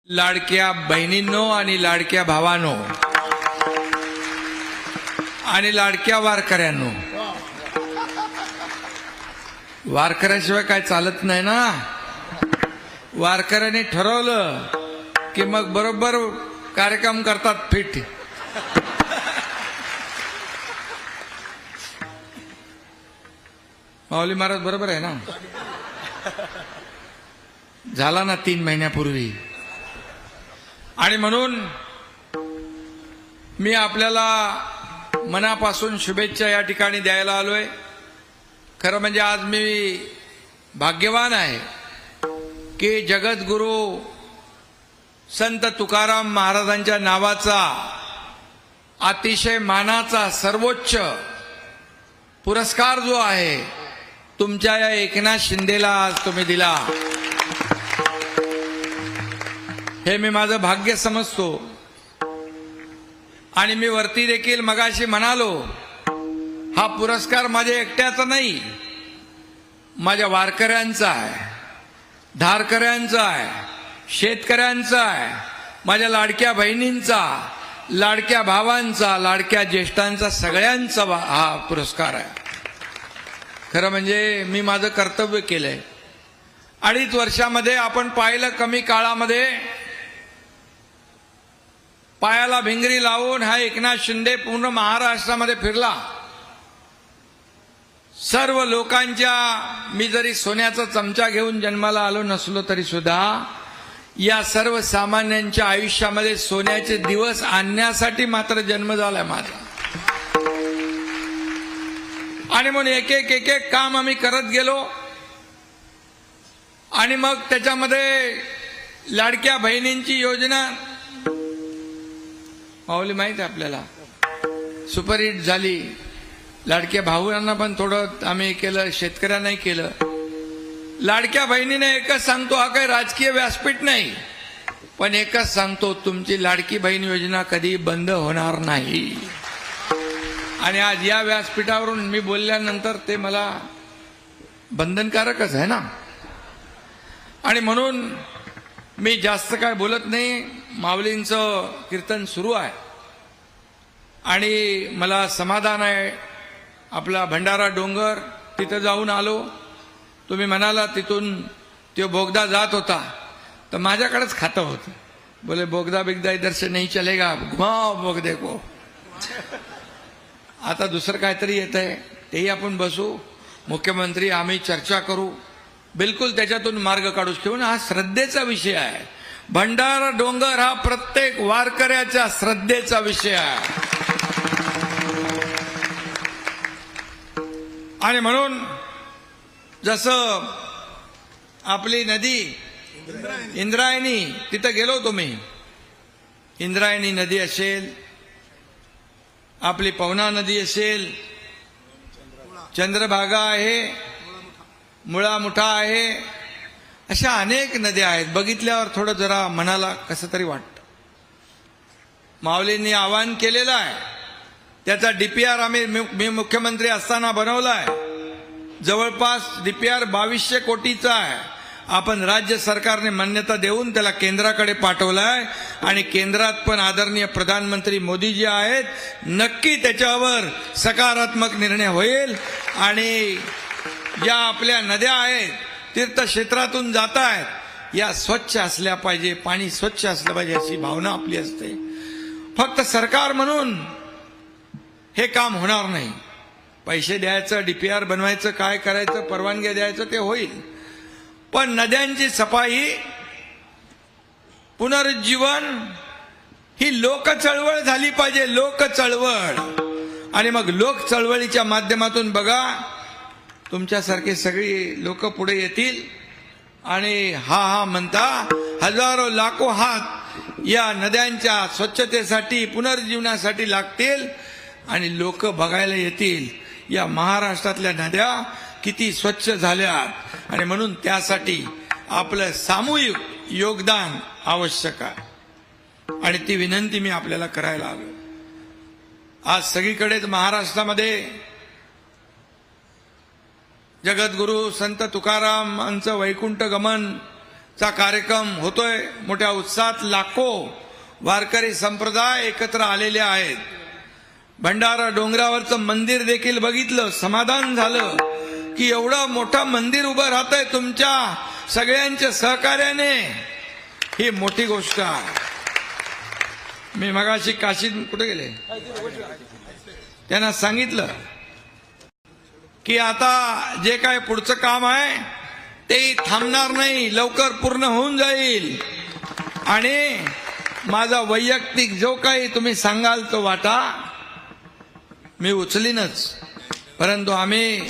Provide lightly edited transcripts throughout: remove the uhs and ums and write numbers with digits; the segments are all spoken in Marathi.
लाडक्या बहिणींनो आणि लाडक्या भावांनो आणि लाडक्या वारकऱ्यांनो, वारकऱ्याशिवाय काय चालत नाही ना. वारकऱ्यांनी ठरवलं की मग बरोबर कार्यक्रम करतात फिट. माऊली महाराज बरोबर आहे ना. झाला ना 3 महिन्यापूर्वी. आणि म्हणून मी आपल्याला मनापासून शुभेच्छा या ठिकाणी द्यायला आलोय. खरं म्हणजे आज मी भाग्यवान आहे की जगद्गुरु संत तुकाराम महाराजांच्या नावाचा अतिशय मानाचा सर्वोच्च पुरस्कार जो आहे तुमच्या या एकनाथ शिंदेला आज तुम्ही दिला. हे मी माझं भाग्य समजतो. आणि मी वरती देखील मगाशी म्हणालो, हा पुरस्कार माझ्या एकट्याचा नाही, माझ्या वारकऱ्यांचा आहे, धारकऱ्यांचा आहे, शेतकऱ्यांचा आहे, माझ्या लाडक्या बहिणींचा, लाडक्या भावांचा, लाडक्या ज्येष्ठांचा, सगळ्यांचा हा पुरस्कार आहे. खरं म्हणजे मी माझं कर्तव्य केलंय. 2.5 वर्षामध्ये आपण पाहिलं, कमी काळामध्ये पायाला भिंगरी लावून हा एकनाथ शिंदे पूर्ण महाराष्ट्रामध्ये फिरला. सर्व लोकांच्या, मी जरी सोन्याचा चमचा घेऊन जन्माला आलो नसलो तरी सुद्धा या सर्व सामान्यांच्या आयुष्यामध्ये सोन्याचे दिवस आणण्यासाठी मात्र जन्म झालाय माझा. आणि म्हणून एक एक काम आम्ही करत गेलो. आणि मग त्याच्यामध्ये लाडक्या बहिणींची योजना माऊली माहिती आहे आपल्याला, सुपरहिट झाली. लाडक्या भाऊंना पण थोडं आम्ही केलं, शेतकऱ्यांनाही केलं. लाडक्या बहिणीने एकच सांगतो, हा काही राजकीय व्यासपीठ नाही, पण एकच सांगतो, तुमची लाडकी बहीण योजना कधी बंद होणार नाही. आणि आज या व्यासपीठावरून मी बोलल्यानंतर ते मला बंधनकारकच आहे ना. आणि म्हणून मी जास्त काय बोलत नाही. माऊलींचं कीर्तन सुरू आहे आणि मला समाधान आहे. आपला भंडारा डोंगर तिथं जाऊन आलो. तुम्ही म्हणाला तिथून तो बोगदा जात होता, तर माझ्याकडेच खातं होतं. बोले बोगदा बिगदा इधर से नहीं चलेगा, घुमाओ बोगदे को. आता दुसरं काहीतरी येत आहे, तेही आपण बसू, मुख्यमंत्री आम्ही चर्चा करू, बिलकुल त्याच्यातून मार्ग काढू. घेऊन हा श्रद्धेचा विषय आहे. भंडारा डोंगर हा प्रत्येक वारकऱ्याच्या श्रद्धेचा विषय आहे. आणि म्हणून जसं आपली नदी इंद्रायणी, तिथं गेलो तुम्ही, इंद्रायणी नदी असेल, आपली पवना नदी असेल, चंद्रभागा आहे, मुळा मुठा आहे, अशा अनेक नद्या आहेत. बघितल्यावर थोडं जरा मनाला कसं तरी वाटतं. माऊलींनी आवाहन केलेलं आहे, त्याचा डीपीआर मी मुख्यमंत्री असताना बनवलाय. जवळपास डीपीआर 2200 कोटीचा आहे. आपण राज्य सरकारने मान्यता देऊन त्याला केंद्राकडे पाठवलाय. आणि केंद्रात पण आदरणीय प्रधानमंत्री मोदीजी आहेत. नक्की त्याच्यावर सकारात्मक निर्णय होईल. आणि या आपल्या नद्या आहेत, तीर्थक्षेत्रातून जात आहेत, या स्वच्छ असल्या पाहिजे, पाणी स्वच्छ असलं पाहिजे अशी भावना आपली असते. फक्त सरकार म्हणून हे काम होणार नाही. पैसे द्यायचं, डीपीआर बनवायचं, काय करायचं, परवानग्या द्यायचं, ते होईल. पण नद्यांची सफाई, पुनरुज्जीवन ही लोक चळवळ झाली पाहिजे. लोक चळवळ. आणि मग लोक चळवळीच्या माध्यमातून बघा, तुमच्यासारखे सगळी लोक पुढे येतील आणि हा म्हणता हजारो लाखो हात या नद्यांच्या स्वच्छतेसाठी, पुनर्जीवनासाठी लागतील. आणि लोक बघायला येतील या महाराष्ट्रातल्या नद्या किती स्वच्छ झाल्यात. आणि म्हणून त्यासाठी आपलं सामूहिक योगदान आवश्यक आहे. आणि ती विनंती मी आपल्याला करायला आलो. आज सगळीकडेच महाराष्ट्रामध्ये जगद्गुरु संत तुकारामांचं वैकुंठ गमन चा कार्यक्रम होतोय. मोठ्या उत्साहात लाखो वारकरी संप्रदाय एकत्र आलेले आहेत. भंडारा डोंगरावरचं मंदिर देखील बघितलं, समाधान झालं की एवढं मोठं मंदिर उभं राहतंय तुमच्या सगळ्यांच्या सहकार्याने. ही मोठी गोष्ट आहे. मी मगाशी काशीत कुठे गेले त्यांना सांगितलं की आता जे काय पुढचं काम आहे ते थांबणार नाही, लवकर पूर्ण होऊन जाईल. आणि माझा वैयक्तिक जो काही तुम्ही सांगाल तो वाटा मी उचलीनच. परंतु आम्ही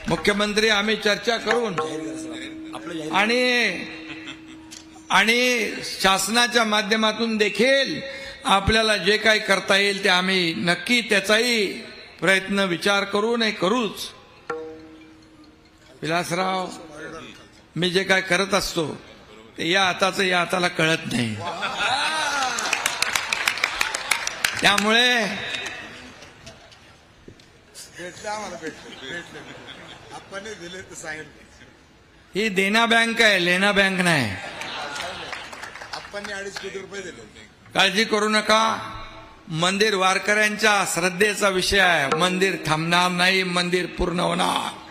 मुख्यमंत्री आम्ही चर्चा करून आणि शासनाच्या माध्यमातून देखील आपल्याला जे काही करता येईल ते आम्ही नक्की त्याचाही प्रयत्न विचार करू नाही करूच. विलासराव, मी जे काय करत असतो ते या हाताचं या हाताला कळत नाही. त्यामुळे ही देना बँक आहे, लेना बँक नाही. आपण 2.5 कोटी रुपये दिले. काळजी करू नका. मंदिर वारकऱ्यांच्या श्रद्धेचा विषय आहे. मंदिर थांबणार नाही, मंदिर पूर्ण होणार.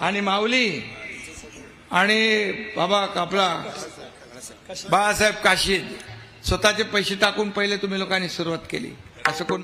आणि माऊली आणि बाबा आपला बाळासाहेब काशीद स्वतःचे पैसे टाकून पहिले तुम्ही लोकांनी सुरुवात केली. असं कोण